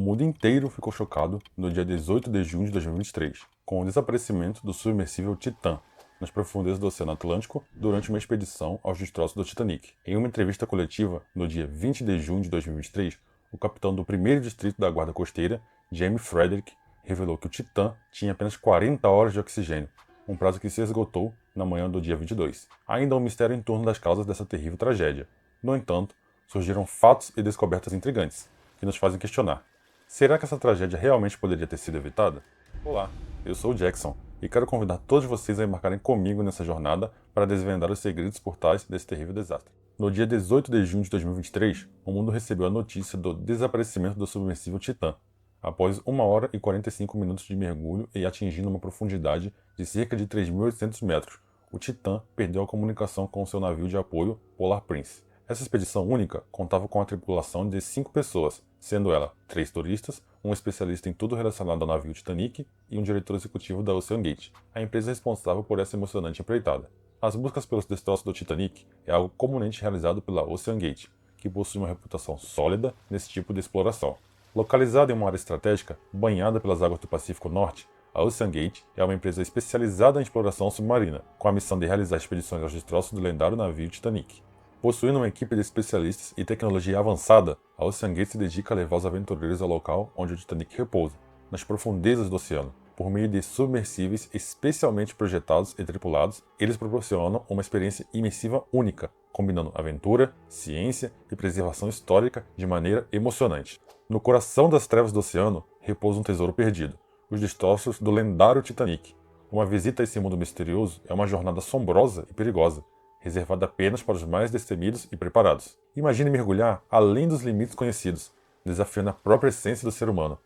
mundo inteiro ficou chocado no dia 18 de junho de 2023, com o desaparecimento do submersível Titan nas profundezas do Oceano Atlântico durante uma expedição aos destroços do Titanic. Em uma entrevista coletiva, no dia 20 de junho de 2023, o capitão do 1º Distrito da Guarda Costeira, Jamie Frederick, revelou que o Titan tinha apenas 40 horas de oxigênio, um prazo que se esgotou na manhã do dia 22. Ainda há um mistério em torno das causas dessa terrível tragédia. No entanto, surgiram fatos e descobertas intrigantes, que nos fazem questionar. Será que essa tragédia realmente poderia ter sido evitada? Olá, eu sou o Jackson e quero convidar todos vocês a embarcarem comigo nessa jornada para desvendar os segredos por trás desse terrível desastre. No dia 18 de junho de 2023, o mundo recebeu a notícia do desaparecimento do submersível Titan, após 1 hora e 45 minutos de mergulho e atingindo uma profundidade de cerca de 3.800 metros. O Titan perdeu a comunicação com seu navio de apoio Polar Prince. Essa expedição única contava com a tripulação de 5 pessoas, sendo ela 3 turistas, um especialista em tudo relacionado ao navio Titanic e um diretor executivo da OceanGate, a empresa responsável por essa emocionante empreitada. As buscas pelos destroços do Titanic é algo comumente realizado pela OceanGate, que possui uma reputação sólida nesse tipo de exploração. Localizada em uma área estratégica, banhada pelas águas do Pacífico Norte, a OceanGate é uma empresa especializada em exploração submarina, com a missão de realizar expedições aos destroços do lendário navio Titanic. Possuindo uma equipe de especialistas e tecnologia avançada, a OceanGate se dedica a levar os aventureiros ao local onde o Titanic repousa, nas profundezas do oceano. Por meio de submersíveis especialmente projetados e tripulados, eles proporcionam uma experiência imersiva única, combinando aventura, ciência e preservação histórica de maneira emocionante. No coração das trevas do oceano repousa um tesouro perdido, os destroços do lendário Titanic. Uma visita a esse mundo misterioso é uma jornada assombrosa e perigosa, reservada apenas para os mais destemidos e preparados. Imagine mergulhar além dos limites conhecidos, desafiando a própria essência do ser humano.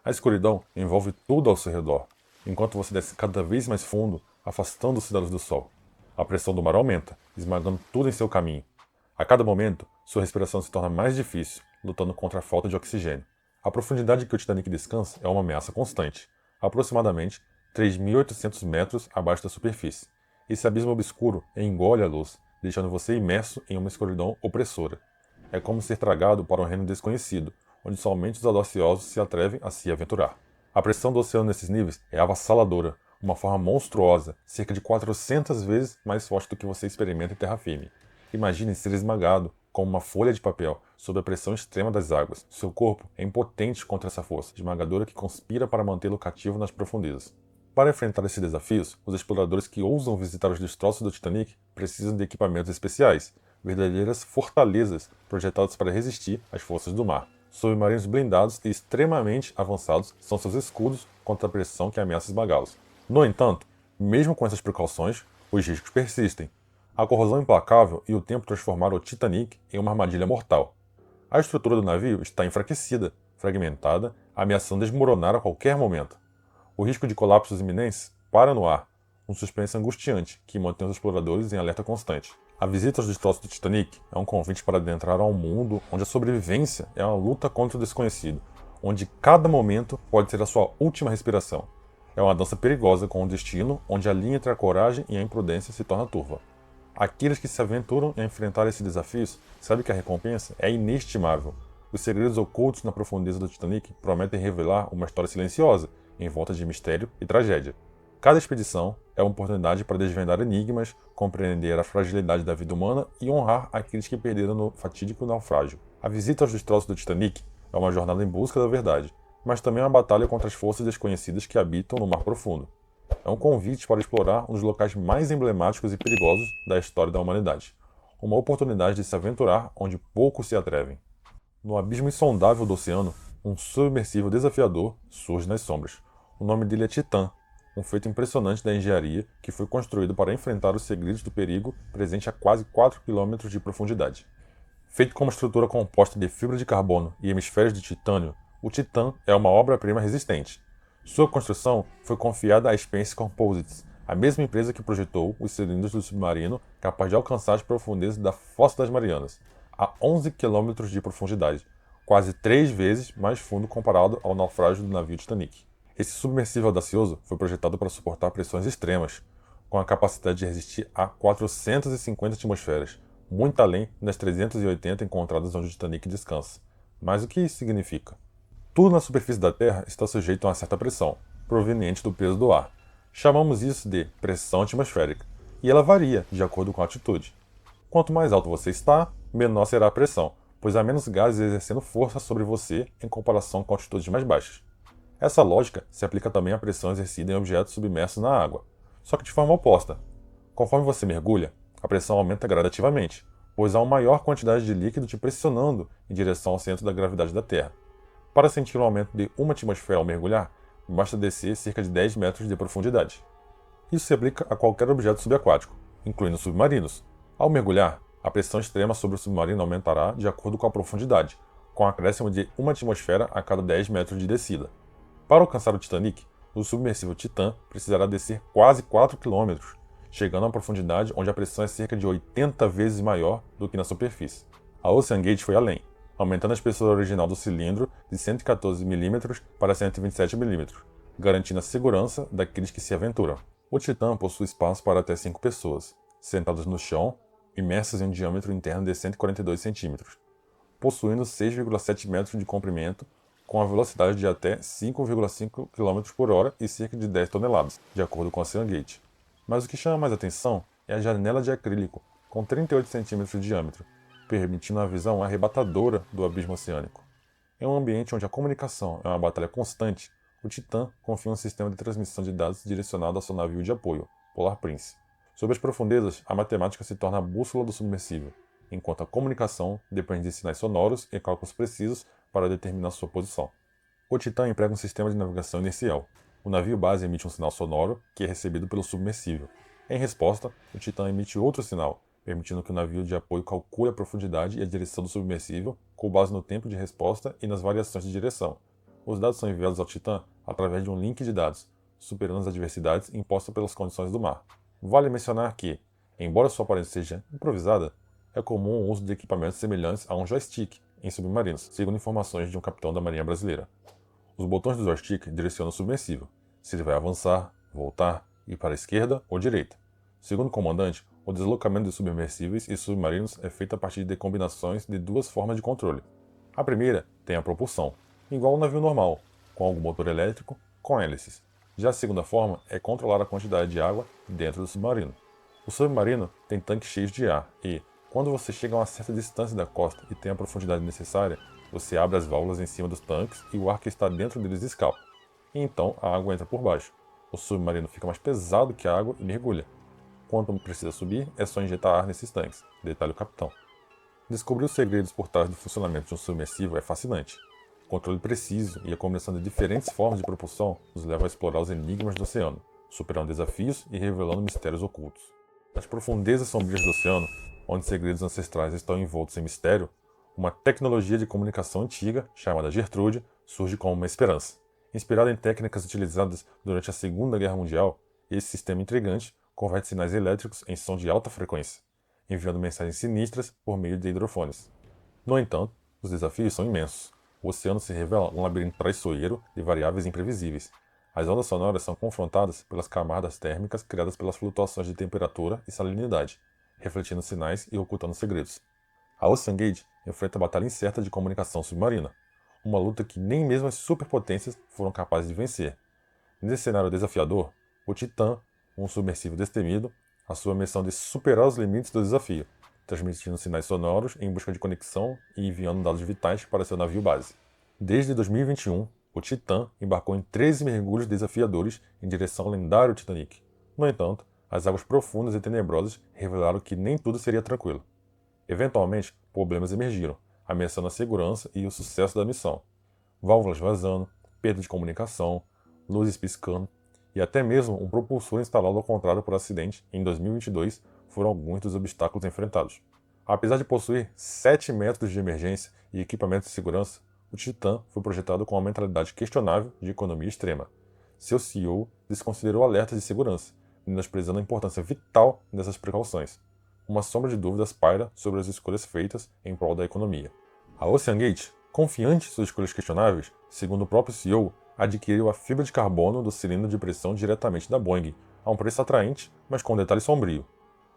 A escuridão envolve tudo ao seu redor, enquanto você desce cada vez mais fundo, afastando-se da luz do sol. A pressão do mar aumenta, esmagando tudo em seu caminho. A cada momento, sua respiração se torna mais difícil, lutando contra a falta de oxigênio. A profundidade que o Titanic descansa é uma ameaça constante, aproximadamente 3.800 metros abaixo da superfície. Esse abismo obscuro engole a luz, deixando você imerso em uma escuridão opressora. É como ser tragado para um reino desconhecido, onde somente os audaciosos se atrevem a se aventurar. A pressão do oceano nesses níveis é avassaladora, uma forma monstruosa, cerca de 400 vezes mais forte do que você experimenta em terra firme. Imagine ser esmagado, como uma folha de papel, sob a pressão extrema das águas. Seu corpo é impotente contra essa força esmagadora que conspira para mantê-lo cativo nas profundezas. Para enfrentar esses desafios, os exploradores que ousam visitar os destroços do Titanic precisam de equipamentos especiais, verdadeiras fortalezas projetadas para resistir às forças do mar. Submarinos blindados e extremamente avançados são seus escudos contra a pressão que ameaça esmagá-los. No entanto, mesmo com essas precauções, os riscos persistem. A corrosão implacável e o tempo transformaram o Titanic em uma armadilha mortal. A estrutura do navio está enfraquecida, fragmentada, ameaçando desmoronar a qualquer momento. O risco de colapsos iminentes para no ar, um suspense angustiante que mantém os exploradores em alerta constante. A visita aos destroços do Titanic é um convite para adentrar a um mundo onde a sobrevivência é uma luta contra o desconhecido, onde cada momento pode ser a sua última respiração. É uma dança perigosa com um destino onde a linha entre a coragem e a imprudência se torna turva. Aqueles que se aventuram a enfrentar esses desafios sabem que a recompensa é inestimável. Os segredos ocultos na profundeza do Titanic prometem revelar uma história silenciosa, em volta de mistério e tragédia. Cada expedição é uma oportunidade para desvendar enigmas, compreender a fragilidade da vida humana e honrar aqueles que perderam no fatídico naufrágio. A visita aos destroços do Titanic é uma jornada em busca da verdade, mas também uma batalha contra as forças desconhecidas que habitam no mar profundo. É um convite para explorar um dos locais mais emblemáticos e perigosos da história da humanidade. Uma oportunidade de se aventurar onde poucos se atrevem. No abismo insondável do oceano, um submersível desafiador surge nas sombras. O nome dele é Titan, um feito impressionante da engenharia que foi construído para enfrentar os segredos do perigo presente a quase 4 km de profundidade. Feito com uma estrutura composta de fibra de carbono e hemisférios de titânio, o Titan é uma obra-prima resistente. Sua construção foi confiada à Spence Composites, a mesma empresa que projetou os cilindros do submarino capaz de alcançar as profundezas da Fossa das Marianas, a 11 km de profundidade, quase 3 vezes mais fundo comparado ao naufrágio do navio Titanic. Esse submersível audacioso foi projetado para suportar pressões extremas, com a capacidade de resistir a 450 atmosferas, muito além das 380 encontradas onde o Titanic descansa. Mas o que isso significa? Tudo na superfície da Terra está sujeito a uma certa pressão, proveniente do peso do ar. Chamamos isso de pressão atmosférica, e ela varia de acordo com a altitude. Quanto mais alto você está, menor será a pressão, pois há menos gases exercendo força sobre você em comparação com altitudes mais baixas. Essa lógica se aplica também à pressão exercida em objetos submersos na água, só que de forma oposta. Conforme você mergulha, a pressão aumenta gradativamente, pois há uma maior quantidade de líquido te pressionando em direção ao centro da gravidade da Terra. Para sentir um aumento de 1 atmosfera ao mergulhar, basta descer cerca de 10 metros de profundidade. Isso se aplica a qualquer objeto subaquático, incluindo submarinos. Ao mergulhar, a pressão extrema sobre o submarino aumentará de acordo com a profundidade, com um acréscimo de 1 atmosfera a cada 10 metros de descida. Para alcançar o Titanic, o submersível Titan precisará descer quase 4 km, chegando a uma profundidade onde a pressão é cerca de 80 vezes maior do que na superfície. A OceanGate foi além, aumentando a espessura original do cilindro de 114 mm para 127 mm, garantindo a segurança daqueles que se aventuram. O Titan possui espaço para até 5 pessoas, sentadas no chão, imersas em um diâmetro interno de 142 cm, possuindo 6,7 metros de comprimento, com a velocidade de até 5,5 km por hora e cerca de 10 toneladas, de acordo com a OceanGate. Mas o que chama mais atenção é a janela de acrílico, com 38 cm de diâmetro, permitindo uma visão arrebatadora do abismo oceânico. Em um ambiente onde a comunicação é uma batalha constante, o Titan confia um sistema de transmissão de dados direcionado ao seu navio de apoio, Polar Prince. Sob as profundezas, a matemática se torna a bússola do submersível, enquanto a comunicação depende de sinais sonoros e cálculos precisos para determinar sua posição. O Titan emprega um sistema de navegação inercial. O navio base emite um sinal sonoro que é recebido pelo submersível. Em resposta, o Titan emite outro sinal, permitindo que o navio de apoio calcule a profundidade e a direção do submersível com base no tempo de resposta e nas variações de direção. Os dados são enviados ao Titan através de um link de dados, superando as adversidades impostas pelas condições do mar. Vale mencionar que, embora sua aparência seja improvisada, é comum o uso de equipamentos semelhantes a um joystick em submarinos, segundo informações de um capitão da Marinha Brasileira. Os botões do joystick direcionam o submersível, se ele vai avançar, voltar, ir para a esquerda ou direita. Segundo o comandante, o deslocamento de submersíveis e submarinos é feito a partir de combinações de duas formas de controle. A primeira tem a propulsão, igual ao navio normal, com algum motor elétrico com hélices. Já a segunda forma é controlar a quantidade de água dentro do submarino. O submarino tem tanques cheios de ar e, quando você chega a uma certa distância da costa e tem a profundidade necessária, você abre as válvulas em cima dos tanques e o ar que está dentro deles escapa. E então a água entra por baixo. O submarino fica mais pesado que a água e mergulha. Quando precisa subir, é só injetar ar nesses tanques, detalha o capitão. Descobrir os segredos por trás do funcionamento de um submersível é fascinante. O controle preciso e a combinação de diferentes formas de propulsão nos leva a explorar os enigmas do oceano, superando desafios e revelando mistérios ocultos. Nas profundezas sombrias do oceano, onde segredos ancestrais estão envoltos em mistério, uma tecnologia de comunicação antiga, chamada Gertrude, surge como uma esperança. Inspirada em técnicas utilizadas durante a Segunda Guerra Mundial, esse sistema intrigante converte sinais elétricos em som de alta frequência, enviando mensagens sinistras por meio de hidrofones. No entanto, os desafios são imensos. O oceano se revela um labirinto traiçoeiro de variáveis imprevisíveis. As ondas sonoras são confrontadas pelas camadas térmicas criadas pelas flutuações de temperatura e salinidade, refletindo sinais e ocultando segredos. A OceanGate enfrenta a batalha incerta de comunicação submarina, uma luta que nem mesmo as superpotências foram capazes de vencer. Nesse cenário desafiador, o Titan, um submersível destemido, assume a missão de superar os limites do desafio, transmitindo sinais sonoros em busca de conexão e enviando dados vitais para seu navio base. Desde 2021, o Titan embarcou em 13 mergulhos desafiadores em direção ao lendário Titanic. No entanto, as águas profundas e tenebrosas revelaram que nem tudo seria tranquilo. Eventualmente, problemas emergiram, ameaçando a segurança e o sucesso da missão. Válvulas vazando, perda de comunicação, luzes piscando e até mesmo um propulsor instalado ao contrário por acidente em 2022 foram alguns dos obstáculos enfrentados. Apesar de possuir 7 métodos de emergência e equipamentos de segurança, o Titan foi projetado com uma mentalidade questionável de economia extrema. Seu CEO desconsiderou alertas de segurança, menosprezando a importância vital dessas precauções. Uma sombra de dúvidas paira sobre as escolhas feitas em prol da economia. A OceanGate, confiante em suas escolhas questionáveis, segundo o próprio CEO, adquiriu a fibra de carbono do cilindro de pressão diretamente da Boeing, a um preço atraente, mas com um detalhe sombrio.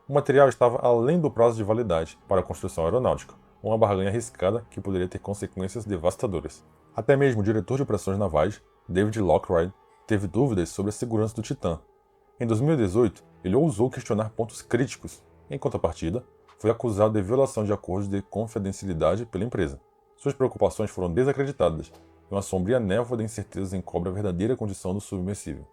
O material estava além do prazo de validade para a construção aeronáutica, uma barganha arriscada que poderia ter consequências devastadoras. Até mesmo o diretor de operações navais, David Lockroyd, teve dúvidas sobre a segurança do Titã. Em 2018, ele ousou questionar pontos críticos. Em contrapartida, foi acusado de violação de acordos de confidencialidade pela empresa. Suas preocupações foram desacreditadas e uma sombria névoa de incertezas encobre a verdadeira condição do submersível.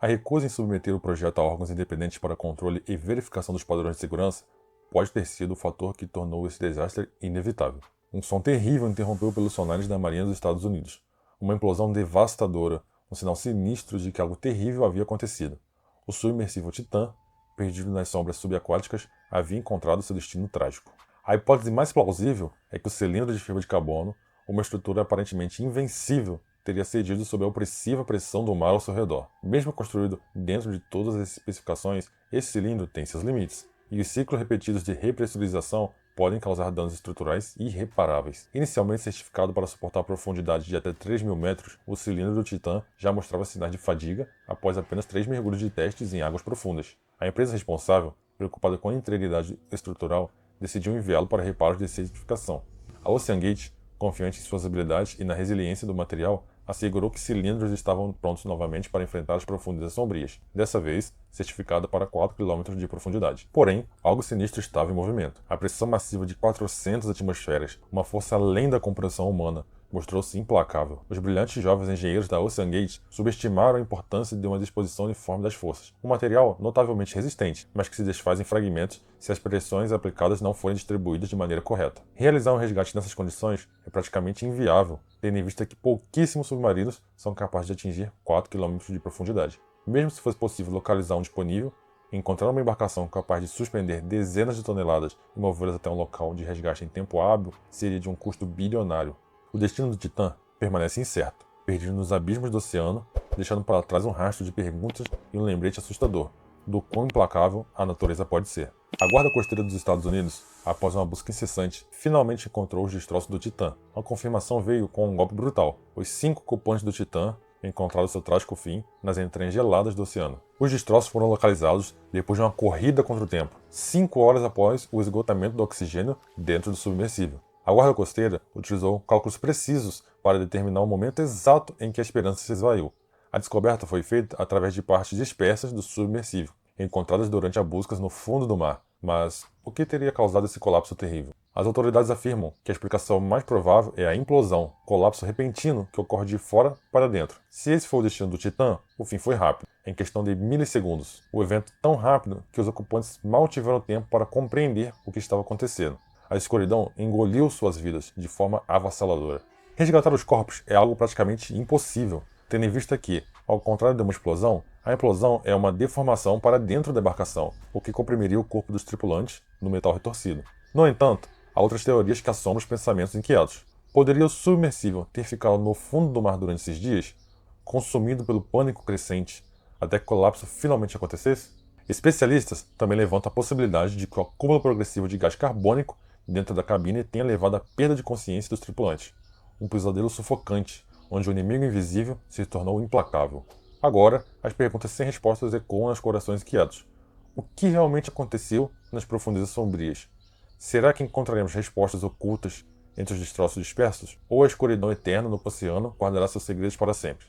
A recusa em submeter o projeto a órgãos independentes para controle e verificação dos padrões de segurança pode ter sido o fator que tornou esse desastre inevitável. Um som terrível interrompeu pelos sonares da Marinha dos Estados Unidos. Uma implosão devastadora, um sinal sinistro de que algo terrível havia acontecido. O submersível Titã, perdido nas sombras subaquáticas, havia encontrado seu destino trágico. A hipótese mais plausível é que o cilindro de fibra de carbono, uma estrutura aparentemente invencível, teria cedido sob a opressiva pressão do mar ao seu redor. Mesmo construído dentro de todas as especificações, esse cilindro tem seus limites, e os ciclos repetidos de repressurização podem causar danos estruturais irreparáveis. Inicialmente certificado para suportar profundidade de até 3.000 metros, o cilindro do Titã já mostrava sinais de fadiga após apenas 3 mergulhos de testes em águas profundas. A empresa responsável, preocupada com a integridade estrutural, decidiu enviá-lo para reparos de certificação. A OceanGate, confiante em suas habilidades e na resiliência do material, assegurou que cilindros estavam prontos novamente para enfrentar as profundezas sombrias, dessa vez certificada para 4 km de profundidade. Porém, algo sinistro estava em movimento. A pressão massiva de 400 atmosferas, uma força além da compreensão humana, mostrou-se implacável. Os brilhantes jovens engenheiros da OceanGate subestimaram a importância de uma disposição uniforme das forças. Um material notavelmente resistente, mas que se desfaz em fragmentos se as pressões aplicadas não forem distribuídas de maneira correta. Realizar um resgate nessas condições é praticamente inviável, tendo em vista que pouquíssimos submarinos são capazes de atingir 4 km de profundidade. Mesmo se fosse possível localizar um disponível, encontrar uma embarcação capaz de suspender dezenas de toneladas e movê-las até um local de resgate em tempo hábil seria de um custo bilionário. O destino do Titã permanece incerto, perdido nos abismos do oceano, deixando para trás um rastro de perguntas e um lembrete assustador do quão implacável a natureza pode ser. A Guarda Costeira dos Estados Unidos, após uma busca incessante, finalmente encontrou os destroços do Titã. A confirmação veio com um golpe brutal. Os 5 ocupantes do Titã encontraram seu trágico fim nas entranhas geladas do oceano. Os destroços foram localizados depois de uma corrida contra o tempo, 5 horas após o esgotamento do oxigênio dentro do submersível. A Guarda Costeira utilizou cálculos precisos para determinar o momento exato em que a esperança se esvaiu. A descoberta foi feita através de partes dispersas do submersível, encontradas durante a busca no fundo do mar. Mas o que teria causado esse colapso terrível? As autoridades afirmam que a explicação mais provável é a implosão, colapso repentino que ocorre de fora para dentro. Se esse for o destino do Titã, o fim foi rápido, em questão de milissegundos. O evento tão rápido que os ocupantes mal tiveram tempo para compreender o que estava acontecendo. A escuridão engoliu suas vidas de forma avassaladora. Resgatar os corpos é algo praticamente impossível, tendo em vista que, ao contrário de uma explosão, a implosão é uma deformação para dentro da embarcação, o que comprimiria o corpo dos tripulantes no metal retorcido. No entanto, há outras teorias que assombram os pensamentos inquietos. Poderia o submersível ter ficado no fundo do mar durante esses dias, consumido pelo pânico crescente, até que o colapso finalmente acontecesse? Especialistas também levantam a possibilidade de que o acúmulo progressivo de gás carbônico dentro da cabine tenha levado à perda de consciência dos tripulantes. Um pesadelo sufocante, onde o inimigo invisível se tornou implacável. Agora, as perguntas sem respostas ecoam nos corações inquietos. O que realmente aconteceu nas profundezas sombrias? Será que encontraremos respostas ocultas entre os destroços dispersos? Ou a escuridão eterna no oceano guardará seus segredos para sempre?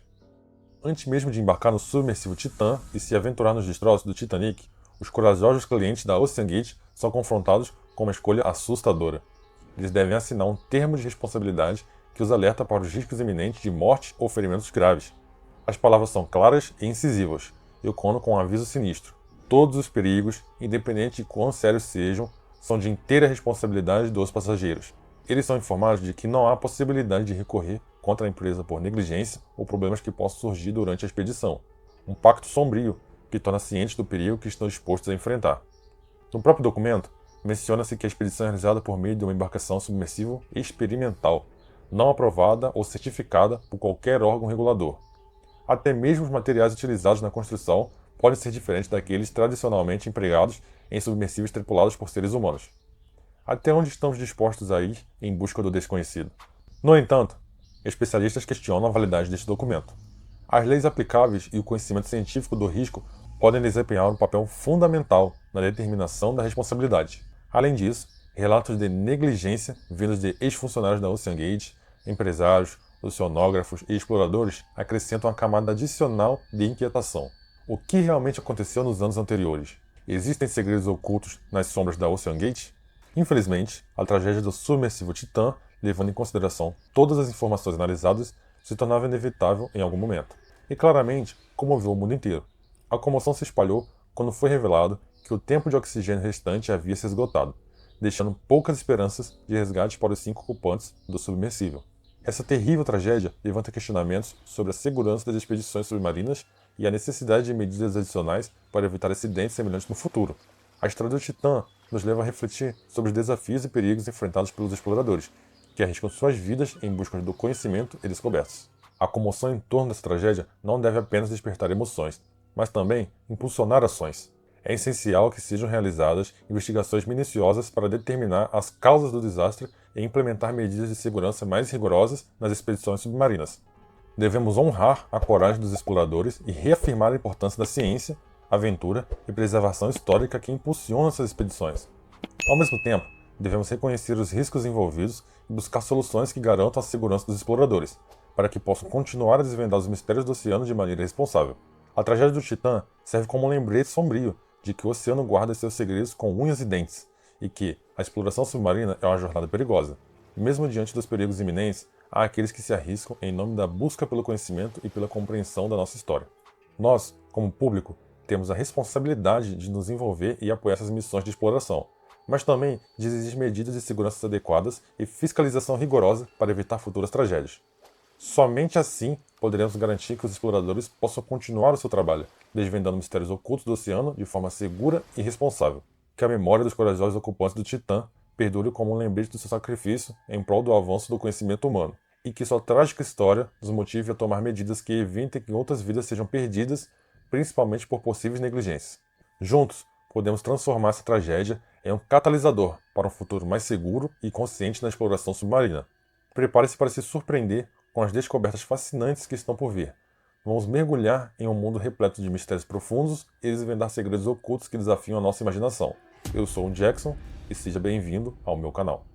Antes mesmo de embarcar no submersível Titã e se aventurar nos destroços do Titanic, os corajosos clientes da OceanGate são confrontados com uma escolha assustadora. Eles devem assinar um termo de responsabilidade que os alerta para os riscos iminentes de morte ou ferimentos graves. As palavras são claras e incisivas, ecoando com um aviso sinistro. Todos os perigos, independente de quão sérios sejam, são de inteira responsabilidade dos passageiros. Eles são informados de que não há possibilidade de recorrer contra a empresa por negligência ou problemas que possam surgir durante a expedição. Um pacto sombrio que torna cientes do perigo que estão dispostos a enfrentar. No próprio documento, menciona-se que a expedição é realizada por meio de uma embarcação submersível experimental, não aprovada ou certificada por qualquer órgão regulador. Até mesmo os materiais utilizados na construção podem ser diferentes daqueles tradicionalmente empregados em submersíveis tripulados por seres humanos. Até onde estamos dispostos a ir em busca do desconhecido? No entanto, especialistas questionam a validade deste documento. As leis aplicáveis e o conhecimento científico do risco podem desempenhar um papel fundamental na determinação da responsabilidade. Além disso, relatos de negligência vindos de ex-funcionários da OceanGate, empresários, oceanógrafos e exploradores acrescentam uma camada adicional de inquietação. O que realmente aconteceu nos anos anteriores? Existem segredos ocultos nas sombras da OceanGate? Infelizmente, a tragédia do submersível Titã, levando em consideração todas as informações analisadas, se tornava inevitável em algum momento. E claramente comoveu o mundo inteiro. A comoção se espalhou quando foi revelado que o tempo de oxigênio restante havia se esgotado, deixando poucas esperanças de resgate para os 5 ocupantes do submersível. Essa terrível tragédia levanta questionamentos sobre a segurança das expedições submarinas e a necessidade de medidas adicionais para evitar acidentes semelhantes no futuro. A história do Titã nos leva a refletir sobre os desafios e perigos enfrentados pelos exploradores, que arriscam suas vidas em busca do conhecimento e descobertas. A comoção em torno dessa tragédia não deve apenas despertar emoções, mas também impulsionar ações. É essencial que sejam realizadas investigações minuciosas para determinar as causas do desastre e implementar medidas de segurança mais rigorosas nas expedições submarinas. Devemos honrar a coragem dos exploradores e reafirmar a importância da ciência, aventura e preservação histórica que impulsionam essas expedições. Ao mesmo tempo, devemos reconhecer os riscos envolvidos e buscar soluções que garantam a segurança dos exploradores, para que possam continuar a desvendar os mistérios do oceano de maneira responsável. A tragédia do Titã serve como um lembrete sombrio de que o oceano guarda seus segredos com unhas e dentes, e que a exploração submarina é uma jornada perigosa. E mesmo diante dos perigos iminentes, há aqueles que se arriscam em nome da busca pelo conhecimento e pela compreensão da nossa história. Nós, como público, temos a responsabilidade de nos envolver e apoiar essas missões de exploração, mas também de exigir medidas de segurança adequadas e fiscalização rigorosa para evitar futuras tragédias. Somente assim poderemos garantir que os exploradores possam continuar o seu trabalho, desvendando mistérios ocultos do oceano de forma segura e responsável. Que a memória dos corajosos ocupantes do Titã perdure como um lembrete do seu sacrifício em prol do avanço do conhecimento humano, e que sua trágica história nos motive a tomar medidas que evitem que outras vidas sejam perdidas, principalmente por possíveis negligências. Juntos, podemos transformar essa tragédia em um catalisador para um futuro mais seguro e consciente na exploração submarina. Prepare-se para se surpreender com as descobertas fascinantes que estão por vir. Vamos mergulhar em um mundo repleto de mistérios profundos e desvendar segredos ocultos que desafiam a nossa imaginação. Eu sou o Jackson e seja bem-vindo ao meu canal.